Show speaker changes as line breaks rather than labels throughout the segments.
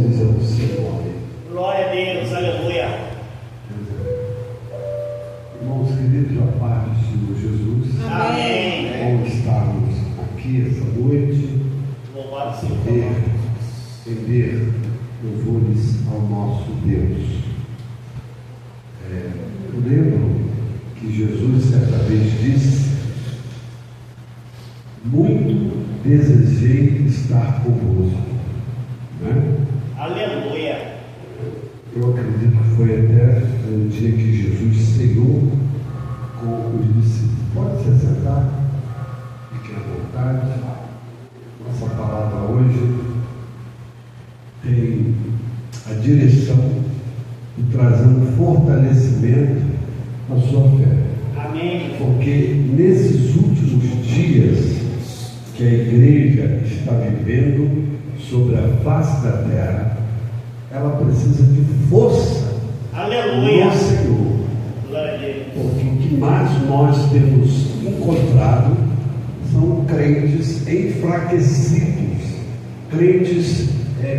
seja o seu nome.
Glória a Deus, aleluia.
Irmãos queridos, a paz do Senhor Jesus.
Amém.
Bom estarmos aqui essa noite.
Louvado seja
Render louvores ao nosso Deus. Eu lembro que Jesus certa vez disse: muito desejei estar convosco. Né?
Aleluia.
Eu acredito que foi até o dia que Jesus ceiou com os discípulos. Pode se assentar, fiquem à vontade. Nossa palavra hoje tem a direção de trazer um fortalecimento à sua fé.
Amém.
Porque nesses últimos dias que a igreja está vivendo sobre a face da terra, ela precisa de força.
Aleluia.
No Senhor.
Glória a Deus.
Porque o que mais nós temos encontrado são crentes enfraquecidos, crentes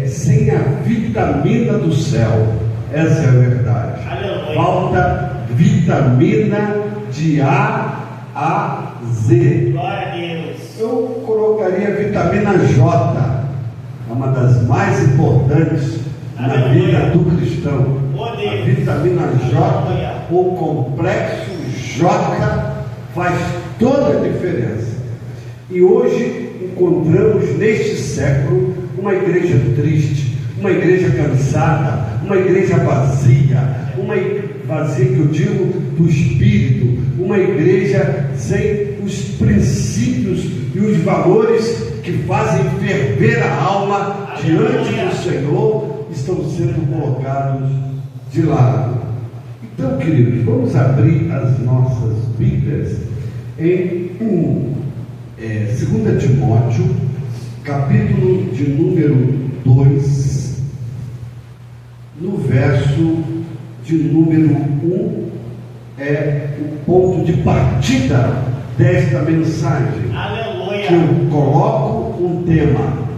sem a vitamina do céu. Essa é a verdade.
Aleluia.
Falta vitamina de A a Z.
Glória a Deus.
Eu colocaria a vitamina J, é uma das mais importantes na vida do cristão. A vitamina J, o complexo J, faz toda a diferença. E hoje encontramos neste século uma igreja triste, uma igreja cansada, uma igreja vazia, vazia que eu digo do espírito, uma igreja sem os princípios e os valores que fazem ferver a alma diante do Senhor, estão sendo colocados de lado. Então, queridos, vamos abrir as nossas Bíblias em 2 Timóteo, capítulo de número 2, no verso de número 1, é o ponto de partida desta mensagem.
Aleluia.
Que eu coloco um tema: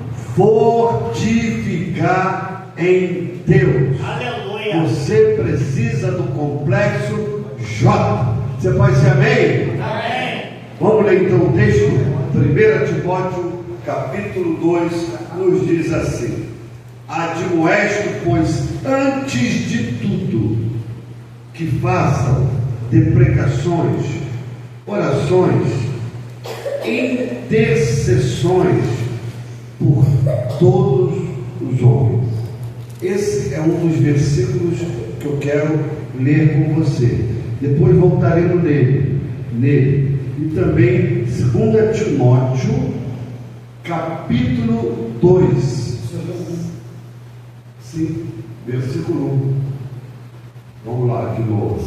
fortificar em Deus.
Aleluia.
Você precisa do complexo J. Você pode dizer amém?
Amém.
Vamos ler então o texto. 1 Timóteo capítulo 2 nos diz assim: admoesto, pois, antes de tudo, que façam deprecações, orações, intercessões por todos os homens. Esse é um dos versículos que eu quero ler com você. Depois voltaremos nele. E também 2 Timóteo capítulo 2. Sim, versículo 1. Vamos lá de novo.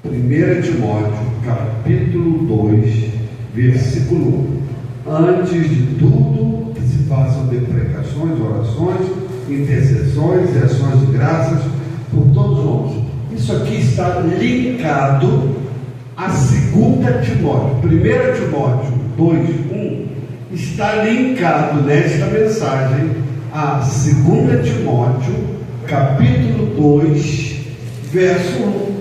1 Timóteo capítulo 2, versículo 1. Antes de tudo, que se façam deprecações, orações, intercessões e ações de graças por todos os homens. Isso aqui está linkado a 2 Timóteo. 1 Timóteo 2, 1 está linkado nesta mensagem a 2 Timóteo capítulo 2, verso 1.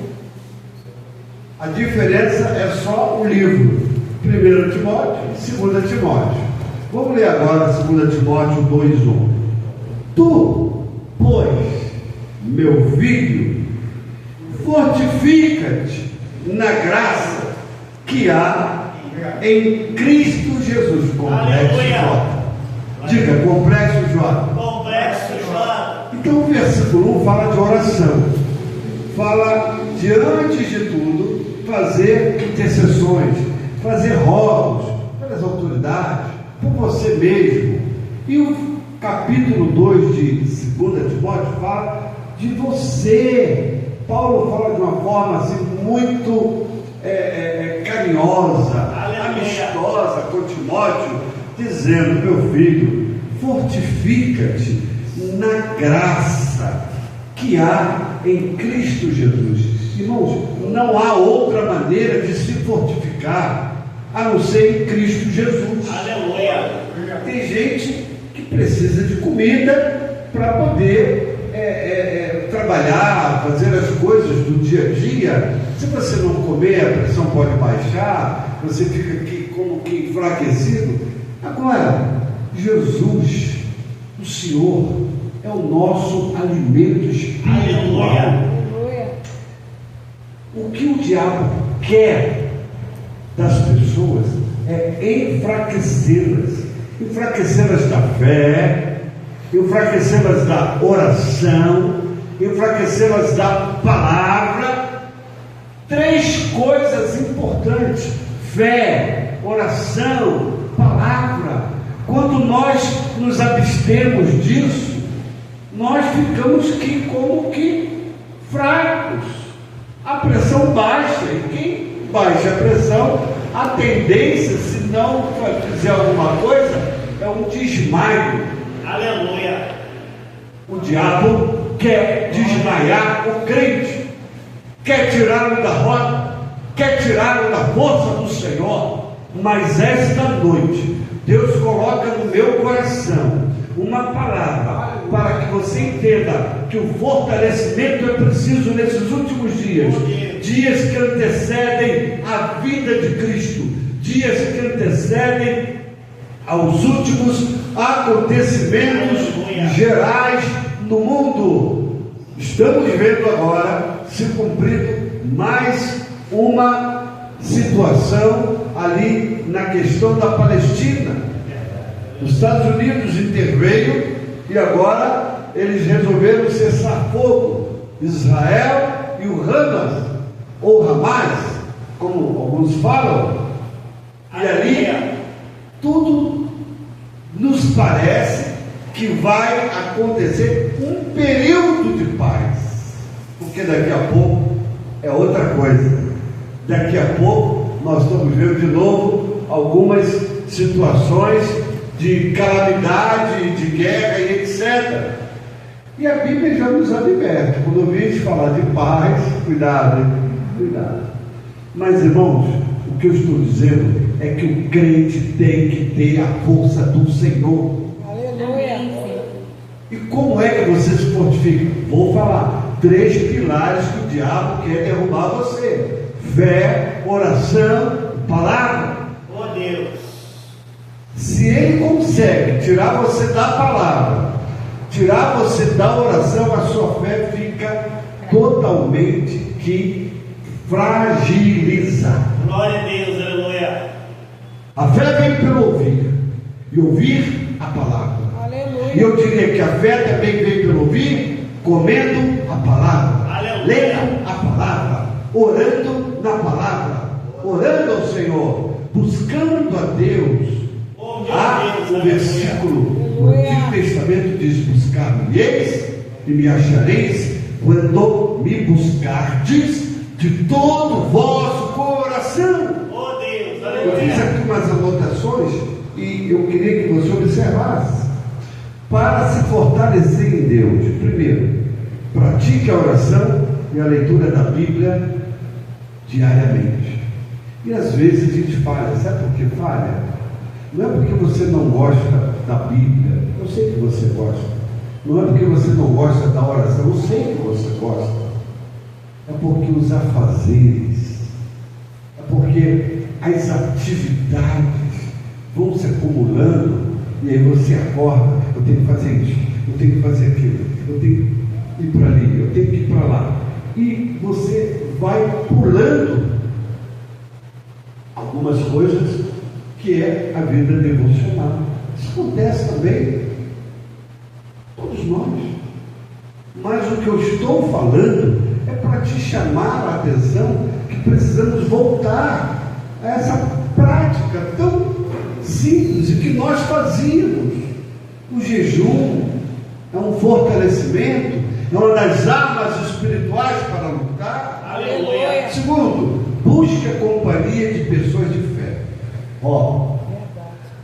A diferença é só o livro. 1 Timóteo e 2 Timóteo. Vamos ler agora 2 Timóteo 2:1. Tu, pois, meu filho, fortifica-te na graça que há em Cristo Jesus. Complexo J. Diga, complexo J.
Complexo J.
Então o versículo 1 fala de oração. Fala de, antes de tudo, fazer intercessões, fazer rogos pelas autoridades, por você mesmo. E o capítulo 2 de 2 Timóteo fala de você. Paulo fala de uma forma assim muito carinhosa, amistosa com Timóteo, dizendo: meu filho, fortifica-te na graça que há em Cristo Jesus. Irmãos, não há outra maneira de se fortificar a não ser em Cristo Jesus.
Aleluia.
Tem gente que precisa de comida para poder trabalhar, fazer as coisas do dia a dia. Se você não comer, a pressão pode baixar, você fica aqui como que enfraquecido. Agora, Jesus, o Senhor, é o nosso alimento espiritual.
Aleluia.
O que o diabo quer das pessoas é enfraquecê-las da fé, enfraquecê-las da oração, enfraquecê-las da palavra. 3 coisas importantes: fé, oração, palavra. Quando nós nos abstemos disso, nós ficamos como que fracos. A pressão baixa, e quem baixa a pressão, a tendência, se não fizer alguma coisa, é um desmaio.
Aleluia.
O diabo quer desmaiar o crente, quer tirá-lo da rota, quer tirá-lo da força do Senhor. Mas esta noite, Deus coloca no meu coração uma palavra para que você entenda que o fortalecimento é preciso nesses últimos dias, dias que antecedem a vida de Cristo, dias que antecedem aos últimos acontecimentos gerais no mundo. Estamos vendo agora se cumprindo mais uma situação ali na questão da Palestina. Os Estados Unidos interveio e agora eles resolveram cessar fogo. Israel e o Hamas, ou Hamas, como alguns falam. E ali tudo nos parece que vai acontecer um período de paz, porque daqui a pouco é outra coisa. Daqui a pouco nós estamos vendo de novo algumas situações de calamidade, de guerra e etc. E a Bíblia já nos adverte. Quando ouvimos falar de paz, cuidado, cuidado. Mas, irmãos, o que eu estou dizendo é que o crente tem que ter a força do Senhor.
Aleluia.
E como é que você se fortifica? Vou falar 3 pilares que o diabo quer derrubar você: fé, oração, palavra.
Oh Deus.
Se ele consegue tirar você da palavra, tirar você da oração, a sua fé fica totalmente que fragiliza.
Glória a Deus, aleluia.
A fé vem pelo ouvir, e ouvir a palavra.
Aleluia.
E eu diria que a fé também vem pelo ouvir, comendo a palavra,
Aleluia.
lendo a palavra, orando na palavra, orando ao Senhor, buscando a Deus.
Oh, meu
Há
Deus,
um
aleluia.
versículo no Antigo Testamento diz: buscar-me-eis e me achareis quando me buscardes de todo o vosso coração.
Oh Deus,
Eu fiz
aleluia.
aqui umas anotações e eu queria que você observasse. Para se fortalecer em Deus, primeiro, pratique a oração e a leitura da Bíblia diariamente. E às vezes a gente falha. Sabe por que falha? Não é porque você não gosta da Bíblia, eu sei que você gosta. Não é porque você não gosta da oração, eu sei que você gosta. É porque os afazeres, é porque as atividades vão se acumulando, e aí você acorda: eu tenho que fazer isso, eu tenho que fazer aquilo, eu tenho que ir para ali, eu tenho que ir para lá. E você vai pulando algumas coisas que é a vida devocional. Isso acontece também, todos nós. Mas o que eu estou falando é para te chamar a atenção que precisamos voltar a essa prática tão simples e que nós fazíamos. O jejum é um fortalecimento, é uma das armas espirituais para lutar.
Aleluia.
Segundo, busque a companhia de pessoas de fé. Ó,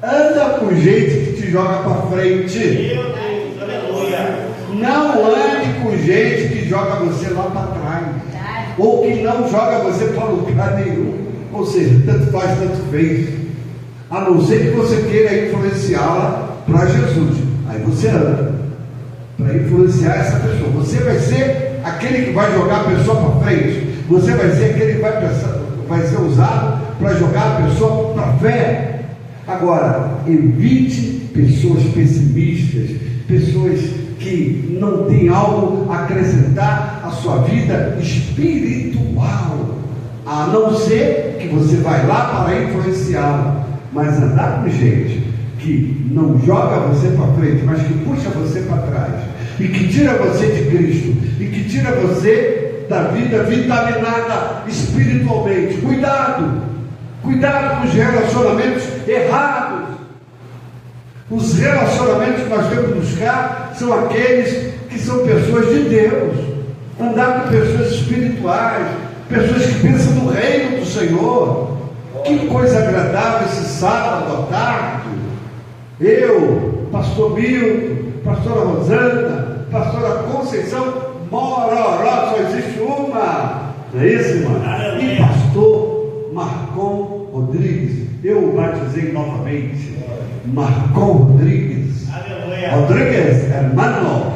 anda com gente que te joga para frente.
Meu Deus, aleluia.
Não ande com gente que joga você lá para trás, ou que não joga você para lugar nenhum. Ou seja, tanto faz, tanto fez. A não ser que você queira influenciá-la para Jesus. Aí você anda para influenciar essa pessoa. Você vai ser aquele que vai jogar a pessoa para frente. Você vai ser aquele que vai ser usado para jogar a pessoa para a fé. Agora, evite pessoas pessimistas, pessoas que não têm algo a acrescentar à sua vida espiritual, a não ser que você vai lá para influenciá-la. Mas andar com gente que não joga você para frente, mas que puxa você para trás, e que tira você de Cristo, e que tira você da vida vitaminada espiritualmente. Cuidado com os relacionamentos errados. Os relacionamentos que nós temos que buscar são aqueles que são pessoas de Deus. Andar com pessoas espirituais, pessoas que pensam no reino do Senhor. Que coisa agradável esse sábado à tarde. Eu, pastor Milton, pastora Rosana, pastora Conceição, Mororó, só existe uma. Não é isso, irmão? E pastor Marcon Rodrigues. Eu o batizei novamente. Marcon Rodrigues. Rodrigues, hermano.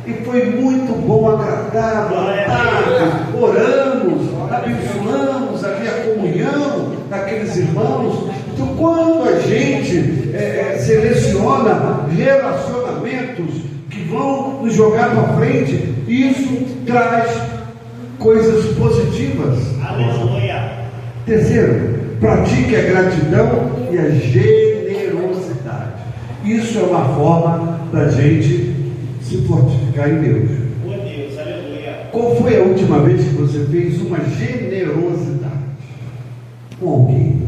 E foi muito bom, agradável. Oramos, abençoamos, havia comunhão daqueles irmãos. Então, quando a gente seleciona relacionamentos que vão nos jogar para frente, isso traz coisas positivas.
Aleluia.
Terceiro, pratique a gratidão e a generosidade. Isso é uma forma da gente se fortificar em Deus.
Oh Deus, aleluia.
Qual foi a última vez que você fez uma generosidade com alguém,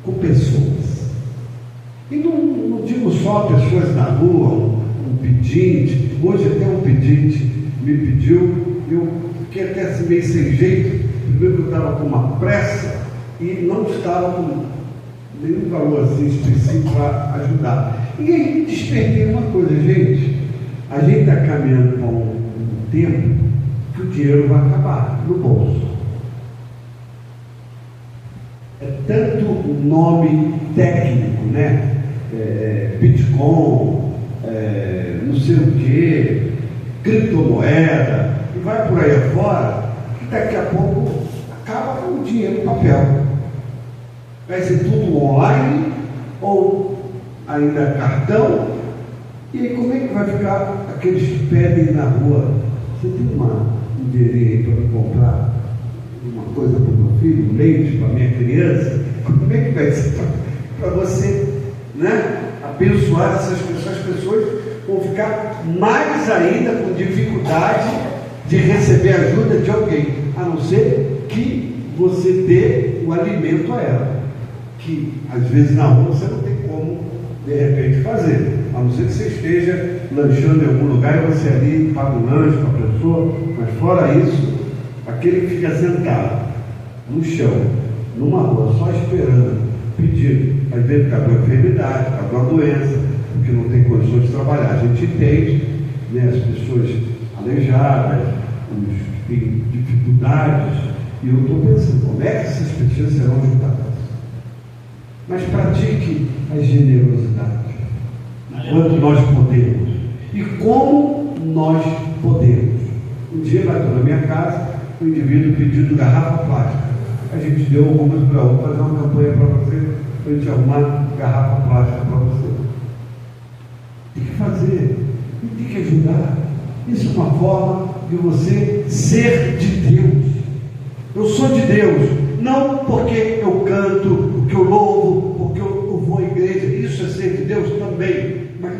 com pessoas? E não digo só pessoas na rua, um pedinte. Hoje até um pedinte me pediu, eu fiquei até assim meio sem jeito. Primeiro que eu estava com uma pressa e não estava com nenhum valor assim específico para ajudar. E aí despertei uma coisa, gente. A gente está caminhando para um tempo que o dinheiro vai acabar no bolso. É tanto o nome técnico, né? Bitcoin, não sei o que, criptomoeda, e vai por aí afora, que daqui a pouco acaba com o dinheiro no papel. Vai ser tudo online ou ainda cartão. E aí como é que vai ficar aqueles que pedem na rua? Você tem um dinheirinho aí para me comprar uma coisa para o meu filho, um leite para a minha criança? Como é que vai ser para você, né, abençoar essas pessoas? As pessoas vão ficar mais ainda com dificuldade de receber ajuda de alguém, a não ser que você dê o alimento a ela, que às vezes na rua você não tem como de repente fazer, a não ser que você esteja lanchando em algum lugar e você ali paga um lanche para a pessoa. Mas fora isso, aquele que fica sentado no chão, numa rua, só esperando, pedindo, às vezes por causa de uma enfermidade, por causa de uma doença, porque não tem condições de trabalhar. A gente entende, né, as pessoas aleijadas, os que têm dificuldades, e eu estou pensando, como é que essas pessoas serão ajudadas? Mas pratique a generosidade, enquanto nós podemos. E como nós podemos? Um dia bateu na minha casa, um indivíduo pedindo garrafa plástica. A gente deu algumas para vamos fazer uma campanha para você, para a gente arrumar garrafa plástica para você. Tem que fazer, tem que ajudar. Isso é uma forma de você ser de Deus. Eu sou de Deus, não porque eu canto, porque eu louvo, porque eu vou à igreja. Isso é ser de Deus também. Mas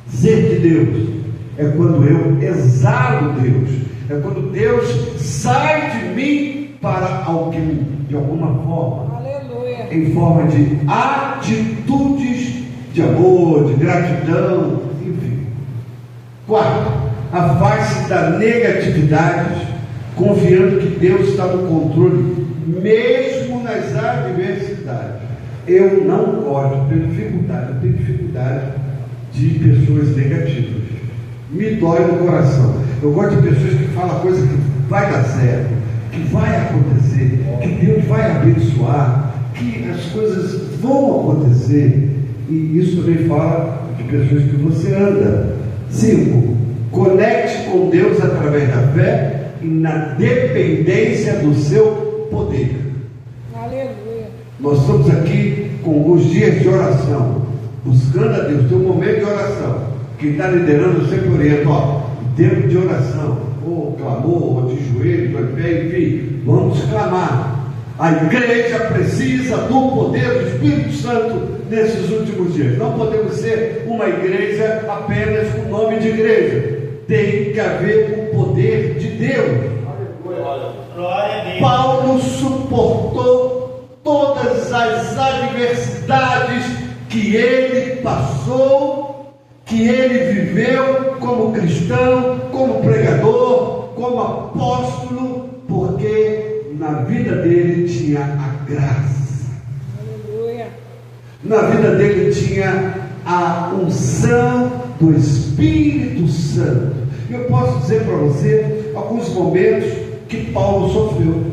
ser de Deus é quando eu exalo Deus, é quando Deus sai de mim para alguém, de alguma forma.
Aleluia.
Em forma de atitudes de amor, de gratidão, enfim. Quarto, afaste da negatividade, confiando que Deus está no controle, mesmo nas adversidades. Eu não gosto, eu tenho dificuldade de pessoas negativas. Me dói no coração. Eu gosto de pessoas que falam coisa que vai dar certo, que vai acontecer, que Deus vai abençoar, que as coisas vão acontecer. E isso também fala de pessoas que você anda. 5. Conecte com Deus através da fé e na dependência do seu poder.
Aleluia.
Nós estamos aqui com os dias de oração, buscando a Deus. Tem um momento de oração. Quem está liderando sempre orienta, tempo de oração, ou clamor, ou de joelho, ou de pé, enfim, vamos clamar. A igreja precisa do poder do Espírito Santo nesses últimos dias. Não podemos ser uma igreja apenas com nome de igreja. Tem que haver o poder de Deus.
Glória a Deus.
Paulo suportou todas as adversidades que ele passou, que ele viveu como cristão, como pregador, como apóstolo, porque na vida dele tinha a graça.
Aleluia.
Na vida dele tinha a unção do Espírito Santo. Eu posso dizer para você alguns momentos que Paulo sofreu.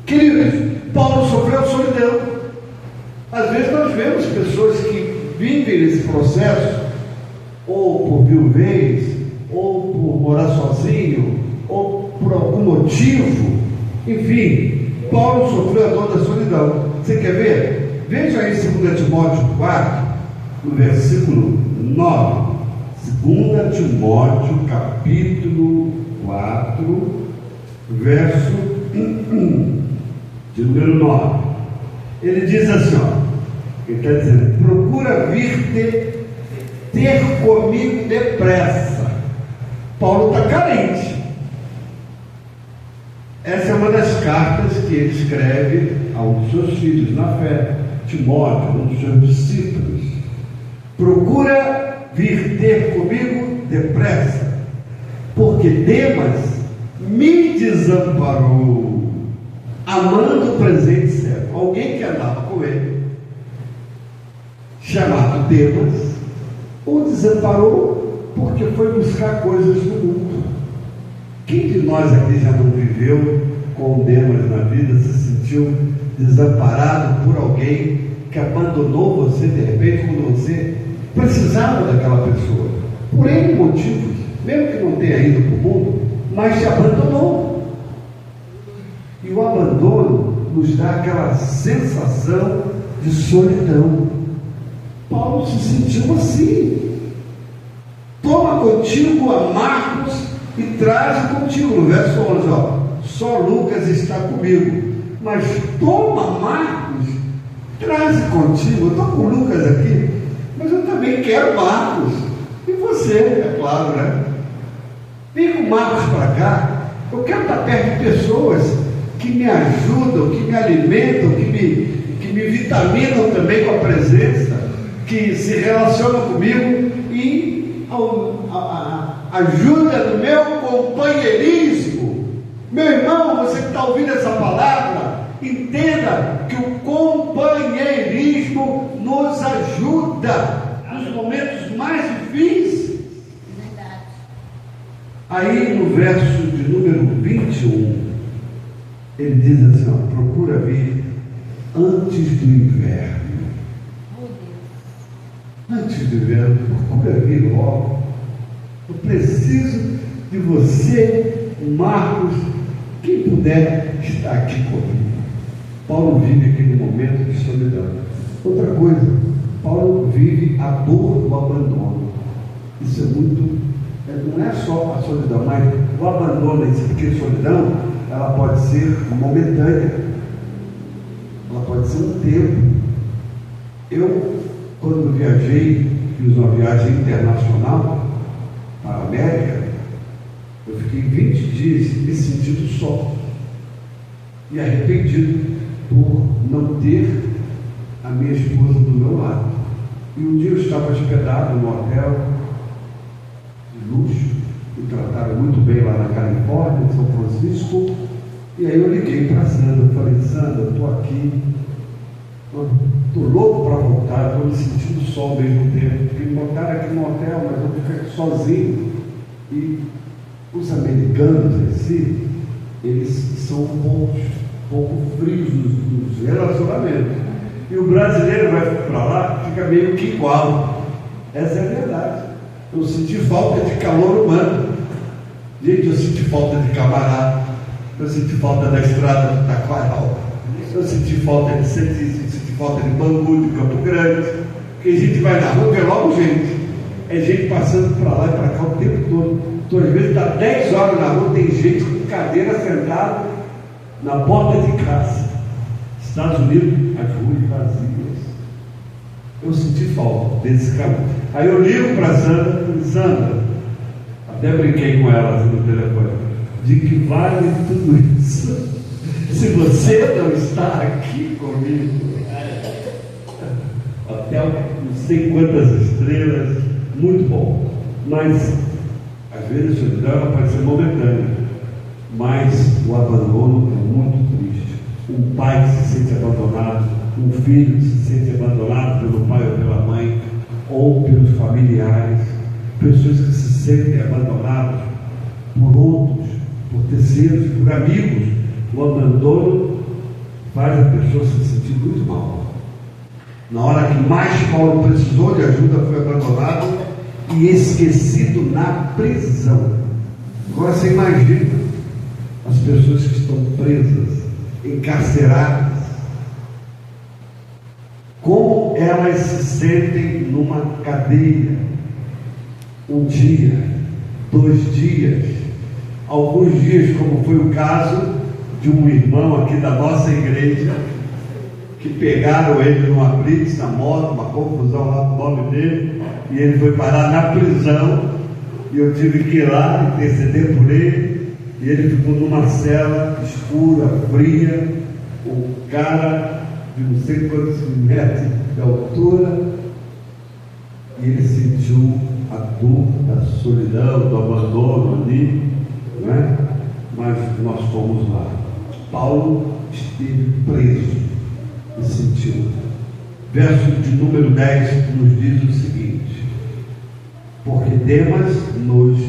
Queridos, Paulo sofreu solidão. Às vezes nós vemos pessoas que vivem esse processo, ou por viuvez, ou por morar sozinho, ou por algum motivo. Enfim, Paulo sofreu a dor da solidão. Você quer ver? Veja aí 2 Timóteo 4, no versículo 9. 2 Timóteo, capítulo 4, verso 1, de número 9. Ele diz assim, ele está dizendo: procura vir ter comigo depressa. Paulo está carente. Essa é uma das cartas que ele escreve a um dos seus filhos na fé, Timóteo, um dos seus discípulos. Procura vir ter comigo depressa, porque Demas me desamparou, amando o presente século. Alguém que andava com ele, chamado Demas, o desamparou porque foi buscar coisas do mundo. Quem de nós aqui já não viveu com Demas na vida, se sentiu desamparado por alguém que abandonou você de repente quando você precisava daquela pessoa, por N motivos, mesmo que não tenha ido para o mundo, mas te abandonou? E o abandono nos dá aquela sensação de solidão. Paulo se sentiu assim. Toma contigo a Marcos e traz contigo. No verso 11, só Lucas está comigo, mas toma Marcos, traz contigo. Eu estou com o Lucas aqui, mas eu também quero Marcos. E você, é claro, né? Vem com Marcos para cá. Eu quero estar perto de pessoas que me ajudam, que me alimentam, que me vitaminam também com a presença, que se relacionam comigo e ajuda no meu companheirismo. Meu irmão, você que está ouvindo essa palavra, entenda que o companheirismo nos ajuda nos momentos mais difíceis.
Verdade.
Aí no verso de número 21, ele diz assim, procura vir antes do inverno.
Oh, Deus.
Antes do inverno, procura vir logo. Eu preciso de você, Marcos, quem puder estar aqui comigo. Paulo vive aquele momento de solidão. Outra coisa, Paulo vive a dor do abandono. Isso é muito, não é só a solidão, mas o abandono em si, porque a solidão, ela pode ser momentânea, ela pode ser um tempo. Eu, quando viajei, fiz uma viagem internacional para a América, eu fiquei 20 dias me sentindo só e arrependido por não ter a minha esposa do meu lado. E um dia eu estava hospedado no hotel de luxo, me trataram muito bem lá na Califórnia, em São Francisco, e aí eu liguei para a Sandra, falei: Sandra, eu estou aqui, estou louco para voltar, estou me sentindo só ao mesmo tempo, porque me botaram aqui no hotel, mas eu fiquei sozinho. E os americanos em si, eles são um pouco frios nos relacionamentos. E o brasileiro vai para lá, fica meio que igual. Essa é a verdade. Eu senti falta de calor humano. Gente, eu senti falta de camarada. Eu senti falta da estrada do Taquaral. Eu senti falta de Santíssimo, eu senti falta de Bangu, de Campo Grande. Porque a gente vai na rua, vê logo gente. É gente passando para lá e para cá o tempo todo. Então, às vezes, está 10 horas na rua, tem gente com cadeira sentada na porta de casa. Estados Unidos, as ruas vazias. Eu senti falta desse caminho. Aí eu ligo para a Sandra, Sandra, até brinquei com ela assim, no telefone, de que vale tudo isso se você não está aqui comigo? Até não sei quantas estrelas, muito bom. Mas às vezes a solidão pode ser momentânea, mas o abandono é muito triste. Um pai que se sente abandonado, um filho que se sente abandonado pelo pai ou pela mãe, ou pelos familiares, pessoas que se sentem abandonadas por outros, por terceiros, por amigos. O abandono faz a pessoa se sentir muito mal. Na hora que mais Paulo precisou de ajuda, foi abandonado e esquecido na prisão. Agora você imagina as pessoas que estão presas, encarceradas, como elas se sentem numa cadeia, um dia, 2 dias, alguns dias, como foi o caso de um irmão aqui da nossa igreja, que pegaram ele numa blitz, na moto, uma confusão lá com o nome dele, e ele foi parar na prisão, e eu tive que ir lá interceder por ele, e ele ficou numa cela escura, fria, o cara de não sei quantos metros de altura, e ele sentiu a dor da solidão, do abandono ali, não é? Mas nós fomos lá. Paulo esteve preso e sentiu. Verso de número 10 nos diz o seguinte: porque Demas nos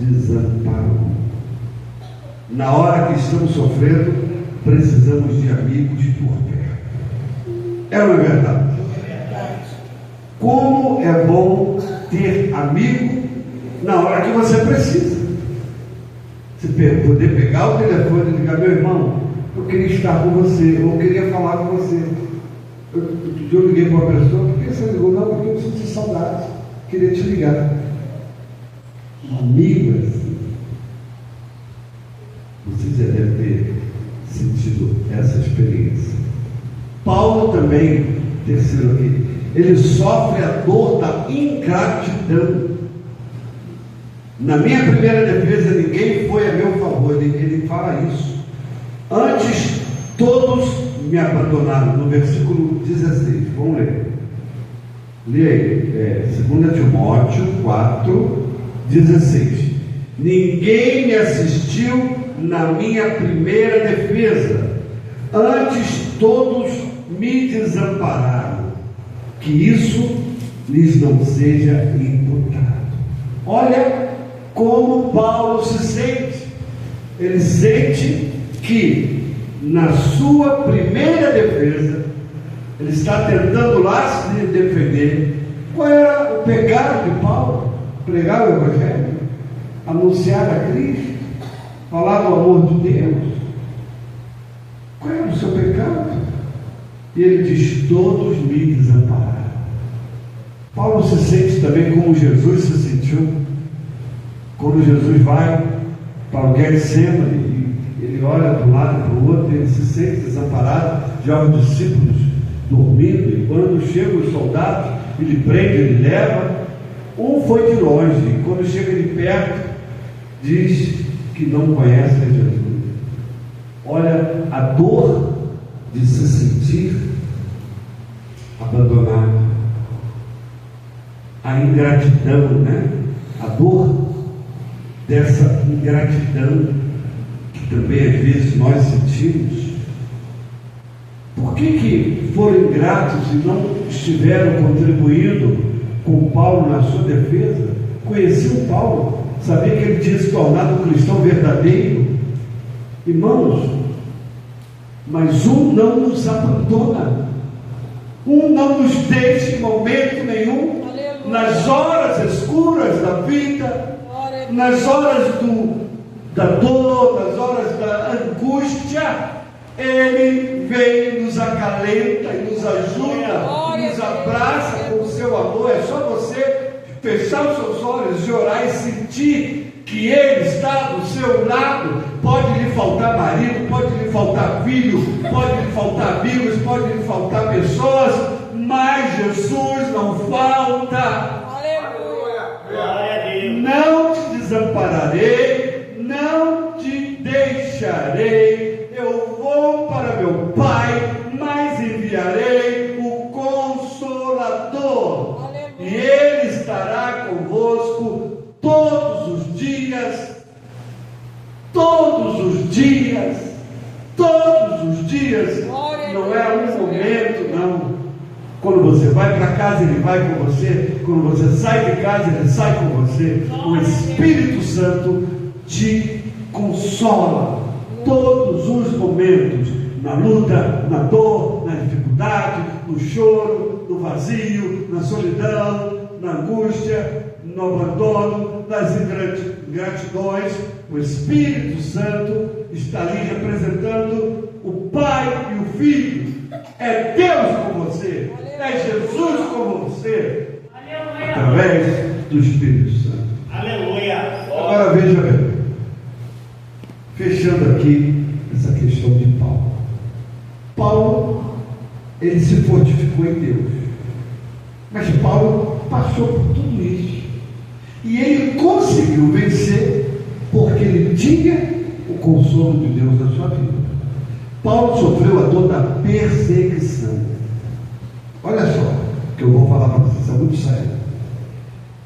desamparou. Na hora que estamos sofrendo, precisamos de amigos por perto. É ou não é verdade? Como é bom ter amigo na hora que você precisa. Você poder pegar o telefone e ligar: meu irmão, eu queria estar com você, eu queria falar com você. Eu liguei para uma pessoa: por que você ligou? Não, porque eu senti saudade, queria te ligar. Amigo assim. Você já deve ter sentido essa experiência. Paulo também, terceiro aqui, ele sofre a dor da ingratidão. Na minha primeira defesa, ninguém foi a meu favor. Ele fala isso. Antes, todos me abandonaram. No versículo 16, vamos ler. Lê aí, 2 Timóteo 4, 16. Ninguém me assistiu na minha primeira defesa. Antes, todos me desampararam. Que isso lhes não seja imputado. Olha como Paulo se sente. Ele sente que na sua primeira defesa ele está tentando lá se defender. Qual era o pecado de Paulo? Pregar o Evangelho, anunciar a Cristo, falar do amor de Deus. Qual era o seu pecado? E ele diz: todos me desampararam. Paulo se sente também como Jesus se sentiu quando Jesus vai para o Getsemane, ele olha para um lado e para o outro, ele se sente desamparado, já os discípulos dormindo, e quando chegam os soldados, ele prende, ele leva. Um foi de longe, e quando chega de perto, diz que não conhece a Jesus. Olha a dor de se sentir abandonado, a ingratidão, né? A dor dessa ingratidão que também às vezes nós sentimos. Por que foram ingratos e não estiveram contribuindo com Paulo na sua defesa? Conheciam Paulo, sabia que ele tinha se tornado um cristão verdadeiro. Irmãos, mas um não nos abandona. não nos deixe em momento nenhum,
Aleluia.
nas horas escuras da vida,
Glória a Deus.
nas horas da dor, nas horas da angústia, Ele vem, nos acalenta e nos ajuda, nos abraça com o seu amor. É só você fechar os seus olhos e orar e sentir que Ele está do seu lado. Pode lhe faltar marido, pode lhe faltar filho, pode lhe faltar amigos, pode lhe faltar pessoas, mas Jesus não falta.
Aleluia.
Glória a Deus.
Não te desampararei, não te deixarei. Eu vou para meu Pai, mas enviarei o Consolador, e Ele estará convosco todos os dias, todos os dias, todos os dias. Não é um momento, não. Quando você vai para casa, Ele vai com você. Quando você sai de casa, Ele sai com você. O Espírito Santo te consola todos os momentos, na luta, na dor, na dificuldade, no choro, no vazio, na solidão, na angústia, no abandono, nas ingratidões. O Espírito Santo está ali representando o Pai e o Filho. É Deus com você, é Jesus com você, através do Espírito Santo.
Aleluia.
Agora veja bem, fechando aqui essa questão de Paulo. Paulo, ele se fortificou em Deus, mas Paulo passou por tudo isso, e ele conseguiu vencer, porque ele tinha o consolo de Deus na sua vida. Paulo sofreu a dor da perseguição. Olha só, que eu vou falar para vocês, é muito sério.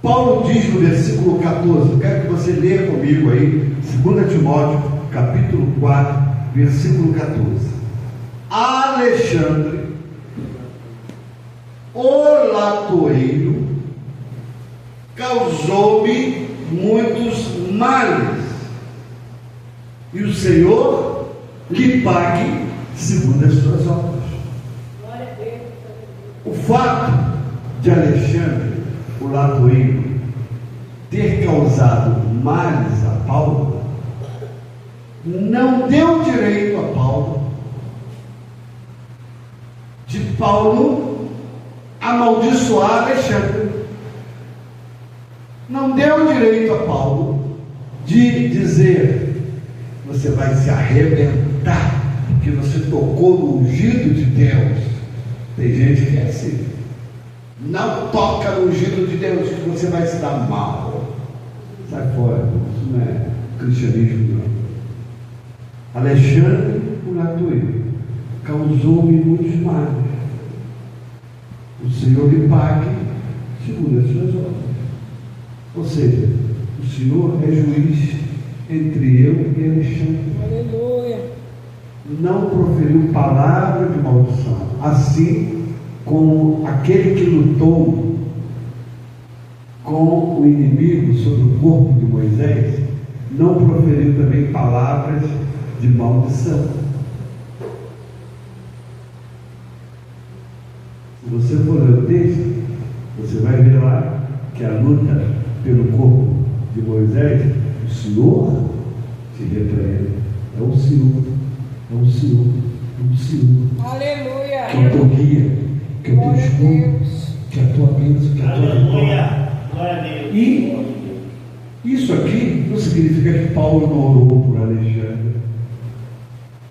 Paulo diz no versículo 14, eu quero que você leia comigo aí, 2 Timóteo, capítulo 4, versículo 14. Alexandre, o latoeiro, causou-me muitos males, e o Senhor lhe pague segundo as suas obras. O fato de Alexandre, o latoeiro, ter causado males a Paulo, não deu direito a Paulo de Paulo amaldiçoar Alexandre. Não deu direito a Paulo de dizer: você vai se arrebentar porque você tocou no ungido de Deus. Tem gente que é assim: não toca no ungido de Deus que você vai se dar mal. Sai fora, isso não é cristianismo, não. Alexandre, o latoeiro, causou-me muitos males. O Senhor lhe pague segundo as suas obras. Ou seja, o Senhor é juiz entre eu e Alexandre.
Aleluia.
Não proferiu palavra de maldição, assim como aquele que lutou com o inimigo sobre o corpo de Moisés, não proferiu também palavras de maldição. Se você for ler o texto, você vai ver lá que a luta pelo corpo de Moisés, o Senhor se repreende. É o Senhor, é o Senhor, é o Senhor.
Aleluia.
Que é o teu guia, que é o teu
Glória a
escudo,
Deus.
que é a tua bênção, que é a tua vitória.
Aleluia. Glória a Deus.
E isso aqui não significa que Paulo não orou por Alexandre.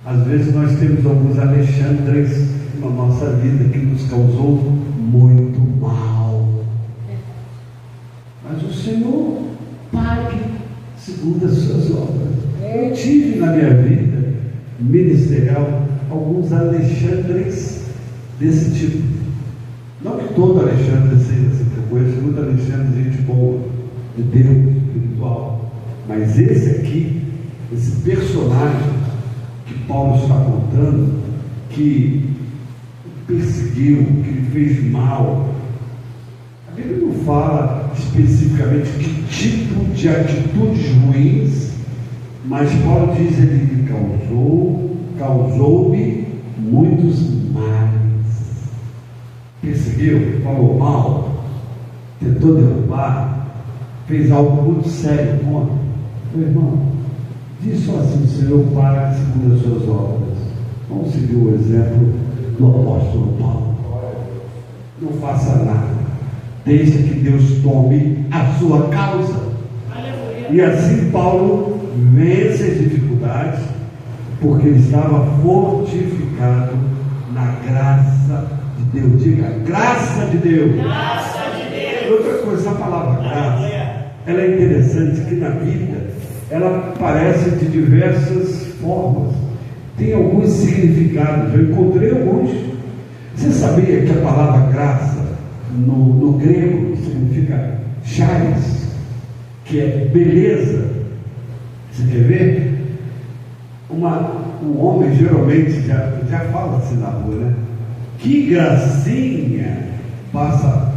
Às vezes nós temos alguns Alexandres na nossa vida que nos causou muito mal. Mas o Senhor pague segundo as suas obras. Eu tive na minha vida ministerial alguns Alexandres desse tipo. Não que todo Alexandre seja assim, eu conheço muito Alexandre, gente boa, de Deus, espiritual. Mas esse aqui, esse personagem que Paulo está contando, que perseguiu, que lhe fez mal, a Bíblia não fala especificamente que tipo de atitudes ruins, mas Paulo diz: ele causou-me muitos males. perseguiu, falou mal, tentou derrubar, fez algo muito sério contra. Meu irmão, diz só assim: Senhor, pague segundo as suas obras. Vamos seguir o exemplo do apóstolo Paulo. Não faça nada, deixa que Deus tome a sua causa.
Aleluia.
E assim Paulo vence as dificuldades, porque ele estava fortificado na graça de Deus. Diga, graça de Deus.
Graça de Deus.
Outra coisa, a palavra graça,
Aleluia.
ela é interessante que na Bíblia ela aparece de diversas formas, tem alguns significados. Eu encontrei alguns. Você sabia que a palavra graça no grego significa charis, que é beleza? Você quer ver? Um homem geralmente já fala assim na rua, né? Que gracinha! Passa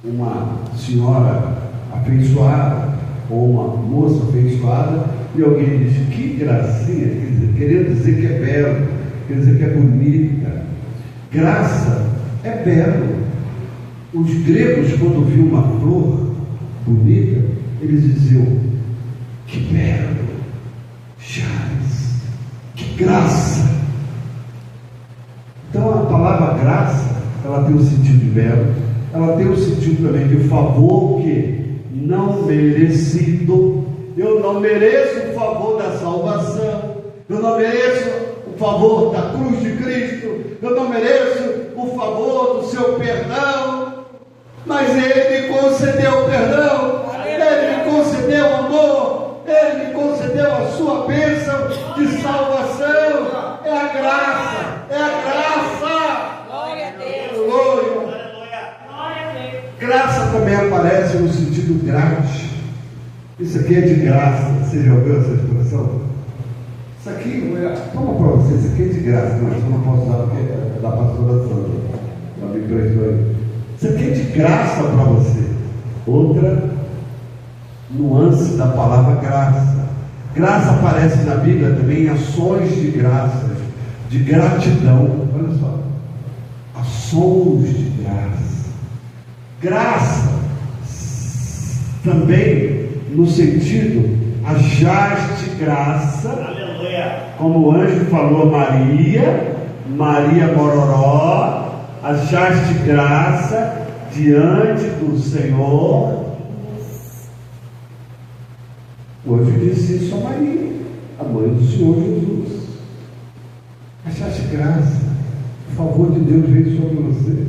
uma senhora afeiçoada ou uma moça afeiçoada e alguém diz que gracinha, querendo dizer que é belo, quer dizer que é bonita. Graça é belo. Os gregos, quando viam uma flor bonita, eles diziam: que belo, charis, que graça. Então a palavra graça, ela tem o sentido de belo, ela tem o sentido também de favor que não merecido. Eu não mereço o favor da salvação, eu não mereço o favor da cruz de Cristo, eu não mereço o favor do seu perdão, mas Ele me concedeu perdão, Ele me concedeu amor, Ele me concedeu a sua bênção de salvação. É a graça, é a graça.
Glória a Deus.
Glória.
Glória a Deus.
Graça também aparece no sentido grátis. Isso aqui é de graça. Você já ouviu essa expressão? Isso aqui, toma para você, isso aqui é de graça. Não, eu não posso dar porque é da pastora Sandra. Ela me emprestou aí. Isso aqui é de graça para você. Outra nuance da palavra graça. Graça aparece na Bíblia também em ações de graças, de gratidão. Olha só. Ações de graça. Graça também no sentido achaste graça,
Aleluia.
como o anjo falou a Maria Mororó, achaste graça diante do Senhor. O anjo disse isso a Maria, a mãe do Senhor Jesus. Achaste graça, o favor de Deus veio sobre você.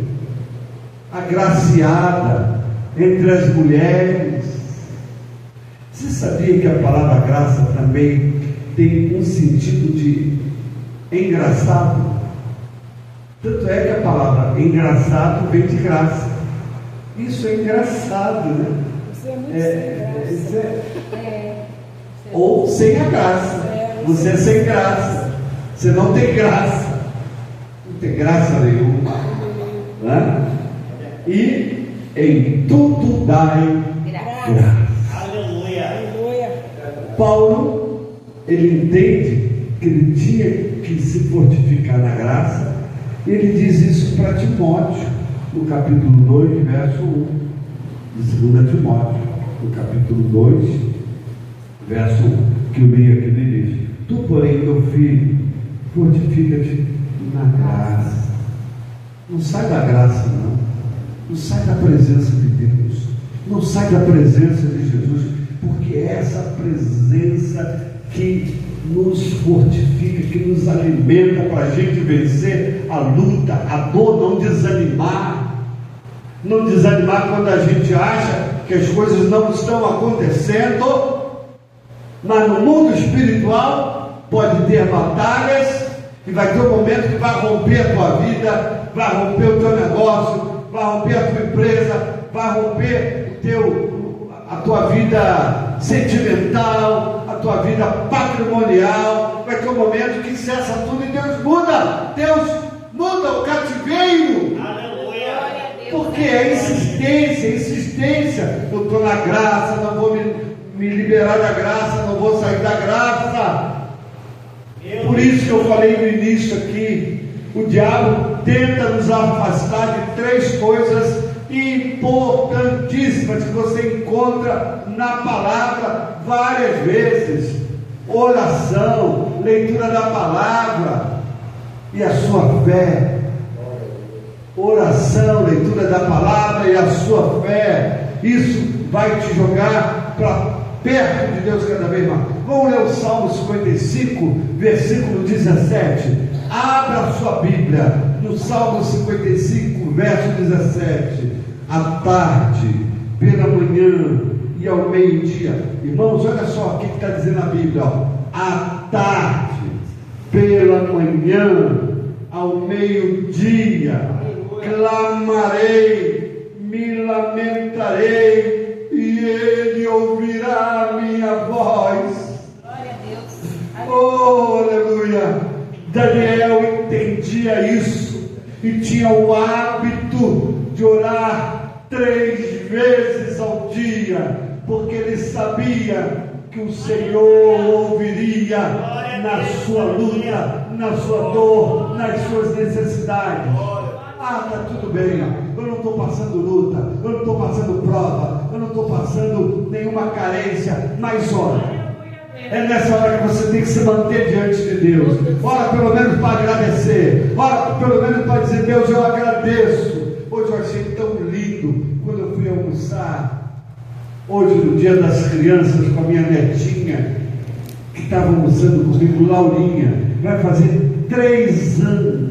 Agraciada entre as mulheres. Você sabia que a palavra graça também tem um sentido de engraçado? Tanto é que a palavra engraçado vem de graça. Isso é engraçado, né?
Você é muito sem graça.
Ou sem a graça. Você é sem graça. Você não tem graça. Não tem graça nenhuma. Né? E em tudo dai graça.
Aleluia.
Paulo, ele entende que ele tinha que se fortificar na graça. E ele diz isso para Timóteo, no capítulo 2, verso 1, de 2 Timóteo, no capítulo 2, verso 1, que eu li aqui no início. Tu, porém, meu filho, fortifica-te na graça. Não sai da graça, não. Não sai da presença de Deus. Não sai da presença de Jesus, porque é essa presença que nos fortifica, que nos alimenta para a gente vencer a luta, a dor, não desanimar. Não desanimar quando a gente acha que as coisas não estão acontecendo. Mas no mundo espiritual pode ter batalhas e vai ter um momento que vai romper a tua vida, vai romper o teu negócio, vai romper a tua empresa, vai romper a tua vida sentimental, a tua vida patrimonial. Vai ter um momento que cessa tudo e Deus muda. Deus muda o cativeiro.
Aleluia.
Porque é insistência. Eu estou na graça, não vou me liberar da graça, não vou sair da graça. Por isso que eu falei no início aqui, o diabo tenta nos afastar de três coisas importantíssimas que você encontra na palavra várias vezes: oração, leitura da palavra e a sua fé. Oração, leitura da palavra e a sua fé. Isso vai te jogar para perto de Deus cada vez mais. Vamos ler o Salmo 55, versículo 17. Abra a sua Bíblia no Salmo 55, verso 17. À tarde, pela manhã e ao meio-dia. Irmãos, olha só o que está dizendo a Bíblia. Ó. À tarde, pela manhã, ao meio-dia, clamarei, me lamentarei, e Ele ouvirá a minha voz.
Glória a Deus.
Oh, aleluia. Daniel entendia isso e tinha o hábito de orar 3 vezes ao dia, porque ele sabia que o Senhor ouviria na sua luta, na sua dor, nas suas necessidades. Ah, está tudo bem, eu não estou passando luta, eu não estou passando prova, eu não estou passando nenhuma carência, mas ora. É nessa hora que você tem que se manter diante de Deus. Ora pelo menos para agradecer. Ora pelo menos para dizer: Deus, eu agradeço. Hoje eu achei tão lindo quando eu fui almoçar. Hoje, no dia das crianças, com a minha netinha, que estava almoçando comigo, Laurinha. Vai fazer 3 anos.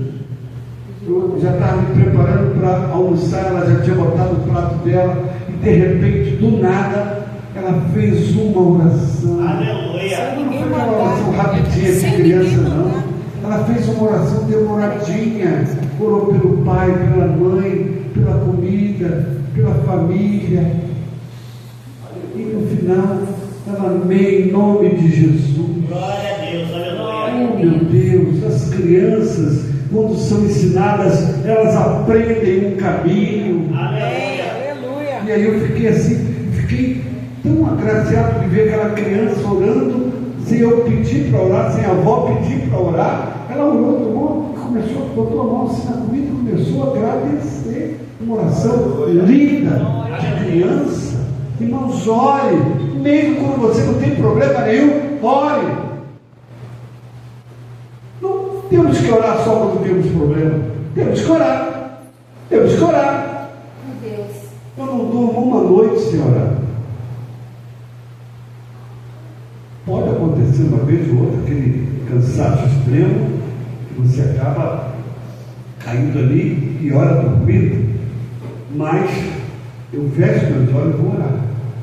Eu já estava me preparando para almoçar. Ela já tinha botado o prato dela. E de repente, do nada, ela fez uma oração.
Aleluia.
Não foi uma oração rapidinha de criança, não. Ela fez uma oração demoradinha. Orou pelo pai, pela mãe, pela comida, pela família. E no final, ela amei em nome de Jesus.
Glória a Deus, aleluia.
Oh, meu Deus, as crianças, quando são ensinadas, elas aprendem um caminho.
Aleluia.
E aí eu fiquei assim, tão agraciado de ver aquela criança orando, sem eu pedir para orar, sem a avó pedir para orar. Ela orou, começou, botou a mão assim na comida e começou a agradecer. Uma oração linda de criança. Irmãos, ore, mesmo quando você não tem problema nenhum, ore. Não temos que orar só quando temos problema, temos que orar.
Meu Deus.
Eu não durmo uma noite sem orar. Pode acontecer uma vez ou outra, aquele cansaço extremo, que você acaba caindo ali e ora dormindo, mas eu fecho meus olhos e vou orar.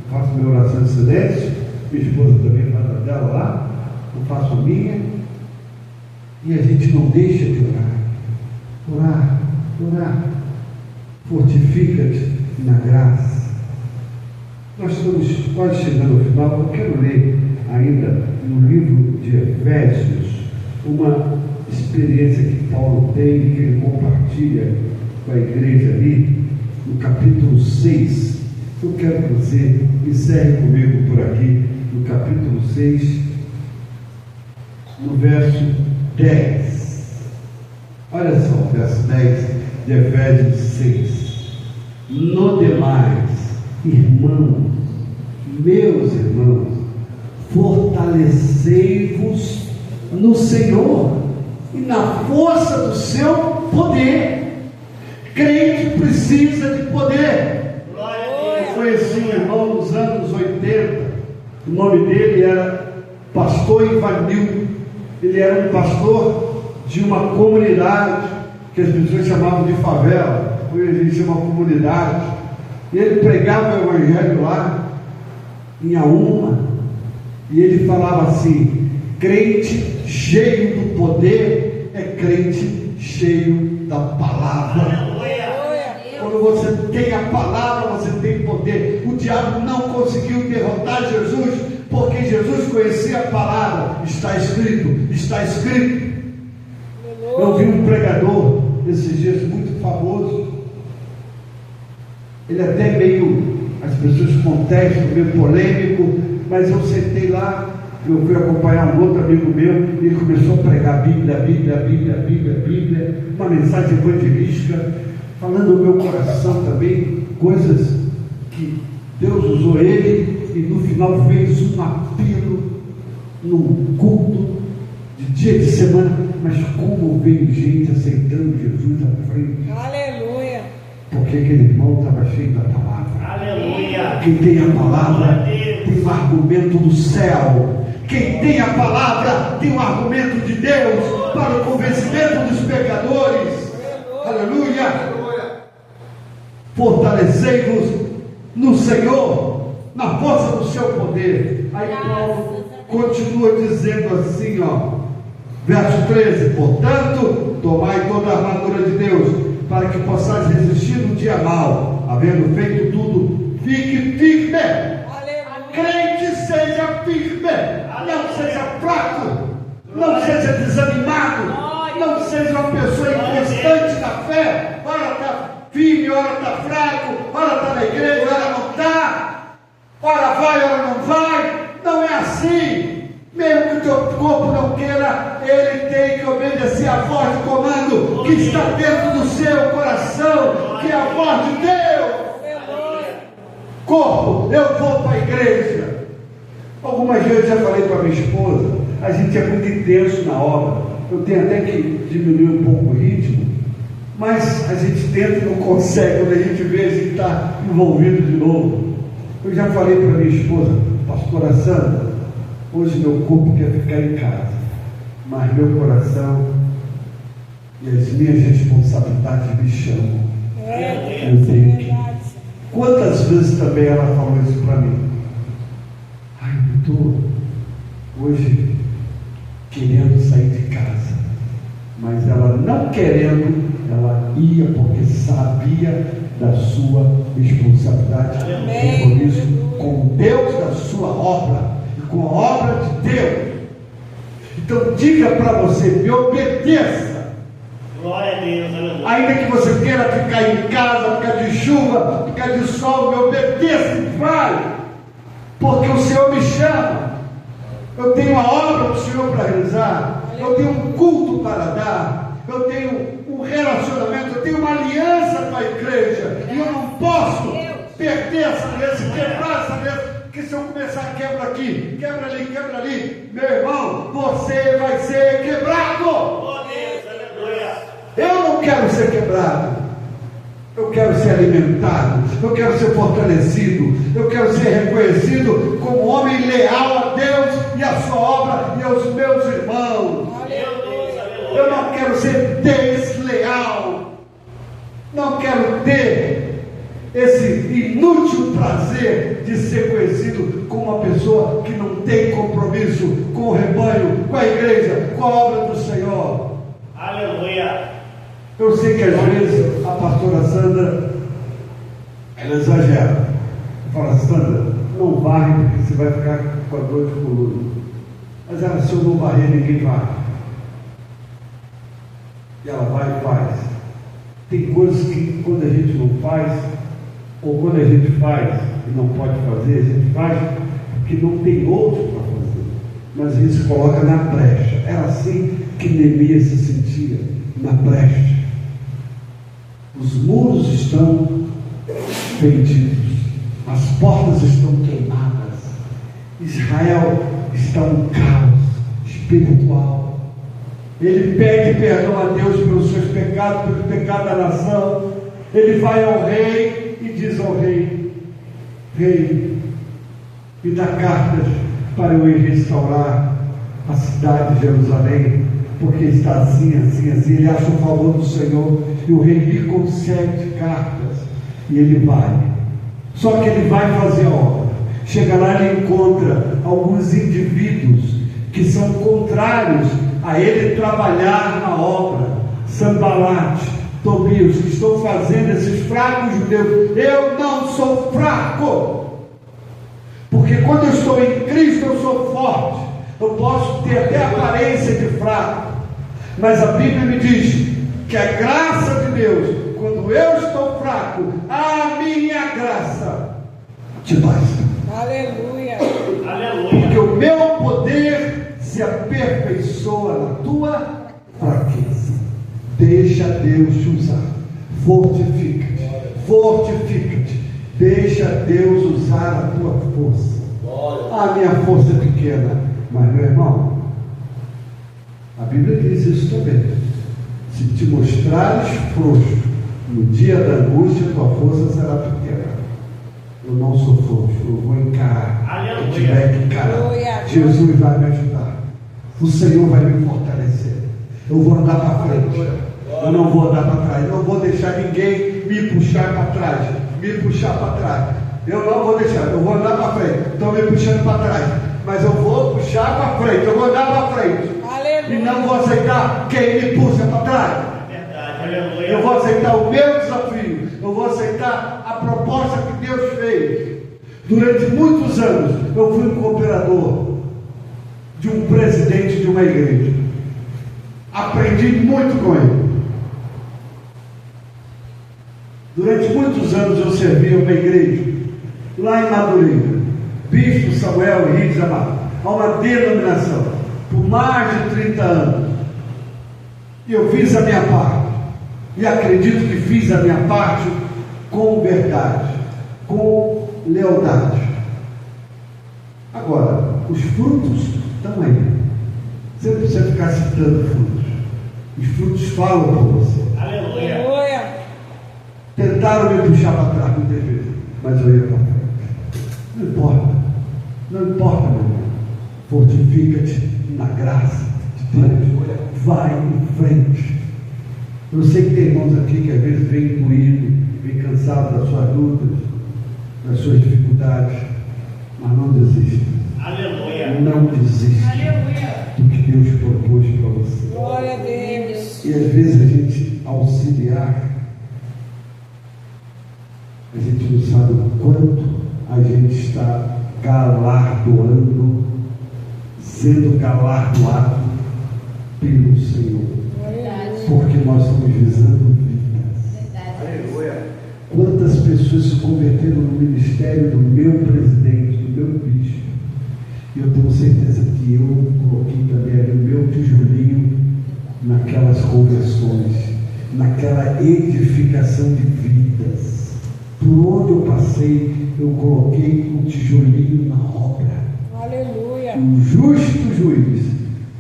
Faço minha oração em silêncio, minha esposa também faz a dela lá, eu faço a minha, e a gente não deixa de orar. Orar, fortifica-te na graça. Nós estamos quase chegando ao final. Eu quero ler ainda no livro de Efésios uma experiência que Paulo tem, que ele compartilha com a igreja ali, no capítulo 6. Eu quero que você encerre comigo por aqui, no capítulo 6, no verso 10. Olha só o verso 10 de Efésios 6. No demais, irmãos, meus irmãos, fortalecei-vos no Senhor e na força do seu poder. Crente precisa de poder. Eu conheci um irmão nos anos 80, o nome dele era Pastor Ivanil. Ele era um pastor de uma comunidade que as pessoas chamavam de favela. Hoje a gente chama comunidade. E ele pregava o evangelho lá em Auma, e ele falava assim: crente cheio do poder é crente cheio da palavra. Quando você tem a palavra, você tem poder. O diabo não conseguiu derrotar Jesus, porque Jesus conhecia a palavra. Está escrito, está escrito. Eu vi um pregador esses dias muito famoso. Ele até meio, as pessoas contestam, meio polêmico, mas eu sentei lá Eu fui acompanhar um outro amigo meu, ele começou a pregar Bíblia, uma mensagem evangelística, falando no meu coração também, coisas que Deus usou ele, e no final fez um apelo num culto de dia de semana, mas como veio gente aceitando Jesus à frente.
Aleluia.
Porque aquele irmão estava cheio da palavra.
Aleluia.
Quem tem a palavra tem um argumento do céu. Quem tem a palavra tem um argumento de Deus para o convencimento dos pecadores. Aleluia. Fortalecei-vos no Senhor, na força do seu poder. Aí Paulo continua dizendo assim, verso 13: portanto, tomai toda a armadura de Deus, para que possais resistir no dia mau, havendo feito tudo, fique firme. Crente, seja firme, não seja fraco, não seja desanimado, não seja uma pessoa inconstante na fé. Ora está firme, ora está fraco, ora está na igreja, ora não está, ora vai, ora não vai. Não é assim. Mesmo que o teu corpo não queira, ele tem que obedecer à voz de comando que está dentro do seu coração, que é a voz de Deus. Corpo, eu vou para a igreja. Algumas vezes eu já falei para minha esposa, a gente é muito intenso na obra. Eu tenho até que diminuir um pouco o ritmo, mas a gente tenta e não consegue. Quando a gente vê, a gente está envolvido de novo. Eu já falei para minha esposa, pastora Sandra, hoje meu corpo quer ficar em casa, mas meu coração e as minhas responsabilidades me chamam. Eu tenho que. Quantas vezes também ela falou isso para mim? Ai, eu estou hoje querendo sair de casa, mas ela não querendo, ela ia porque sabia da sua responsabilidade, compromisso com Deus, da sua obra, com a obra de Deus. Então diga para você, me obedeça.
Glória a Deus, aleluia.
Ainda que você queira ficar em casa, ficar de chuva, ficar de sol, me obedeça e vai, porque o Senhor me chama. Eu tenho uma obra do Senhor para realizar, eu tenho um culto para dar, eu tenho um relacionamento, eu tenho uma aliança com a igreja, e eu não posso perder essa aliança, quebrar essa aliança. Porque se eu começar a quebrar aqui, quebra ali, meu irmão, você vai ser quebrado.
Oh Deus, aleluia.
Eu não quero ser quebrado, eu quero ser alimentado, eu quero ser fortalecido, eu quero ser reconhecido como homem leal a Deus e a sua obra e aos meus irmãos. Eu não quero ser desleal, não quero ter esse inútil prazer de ser conhecido como uma pessoa que não tem compromisso com o rebanho, com a igreja, com a obra do Senhor.
Aleluia.
Eu sei que às vezes a pastora Sandra, ela exagera. Fala, Sandra, não varre porque você vai ficar com a dor de coluna. Mas ela, se eu não varrer, ninguém varre. E ela vai e faz. Tem coisas que quando a gente não faz, ou quando a gente faz e não pode fazer, a gente faz porque não tem outro para fazer. Mas a gente se coloca na brecha. Era assim que Neemias se sentia, na brecha. Os muros estão fendidos, as portas estão queimadas, Israel está um caos espiritual. Ele pede perdão a Deus pelos seus pecados, pelo pecado da nação. Ele vai ao rei e diz ao rei: rei, me dá cartas para eu ir restaurar a cidade de Jerusalém, porque está assim, assim, assim. Ele acha o favor do Senhor e o rei lhe concede cartas e ele vai. Só que ele vai fazer a obra. Chega lá e ele encontra alguns indivíduos que são contrários a ele trabalhar na obra. Sanbalate, Tobias, que estão fazendo esses fracos judeus. Eu não sou fraco, porque quando eu estou em Cristo eu sou forte. Eu posso ter até aparência de fraco, mas a Bíblia me diz que a graça de Deus, quando eu estou fraco, a minha graça te basta.
Aleluia.
Porque o meu poder Deus te usar. Fortifica-te. Fortifica-te. Deixa Deus usar a tua força. A minha força é pequena. Mas, meu irmão, a Bíblia diz isso também. Se te mostrares frouxo no dia da angústia, tua força será pequena. Eu não sou frouxo, eu vou encarar.
Aleluia.
Eu tiver que encarar. Jesus vai me ajudar. O Senhor vai me fortalecer. Eu vou andar para frente. Eu não vou andar para trás. Eu não vou deixar ninguém me puxar para trás. Me puxar para trás. Eu não vou deixar. Eu vou andar para frente. Estão me puxando para trás. Mas eu vou puxar para frente. Eu vou andar para frente.
Aleluia.
E não vou aceitar quem me puxa para trás.
Verdade, aleluia.
Eu vou aceitar o meu desafio. Eu vou aceitar a proposta que Deus fez. Durante muitos anos, eu fui um cooperador de um presidente de uma igreja. Aprendi muito com ele. Durante muitos anos eu servi uma igreja, lá em Madureira. Bispo Samuel Henrique Amado, a uma denominação, por mais de 30 anos. E eu fiz a minha parte. E acredito que fiz a minha parte com verdade, com lealdade. Agora, os frutos estão aí. Você não precisa ficar citando frutos. Os frutos falam por você.
Aleluia.
Aleluia.
Tentaram me puxar para trás muitas vezes, mas eu ia para frente. Não importa. Não importa, meu irmão. Fortifica-te na graça de Deus. Vai em frente. Eu sei que tem irmãos aqui que às vezes vêm moído, vêm cansado das suas lutas, das suas dificuldades, mas não desista.
Aleluia.
Não desista
Aleluia.
do que Deus propôs para você.
Glória a Deus.
E às vezes a gente auxiliar, a gente não sabe o quanto a gente está galardoando, sendo galardoado pelo Senhor. Porque nós estamos visando vidas. Quantas pessoas se converteram no ministério do meu presidente, do meu bispo? E eu tenho certeza que eu coloquei também ali o meu tijolinho naquelas conversões, naquela edificação de vidas. Por onde eu passei, eu coloquei um tijolinho na obra.
Aleluia.
O justo juiz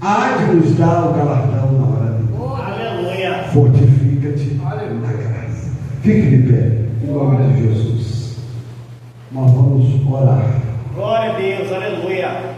há de nos dar o galardão na hora dele.
Aleluia.
Fortifica-te na graça. Fique de pé, em nome de Jesus. Nós vamos orar.
Glória a Deus, aleluia.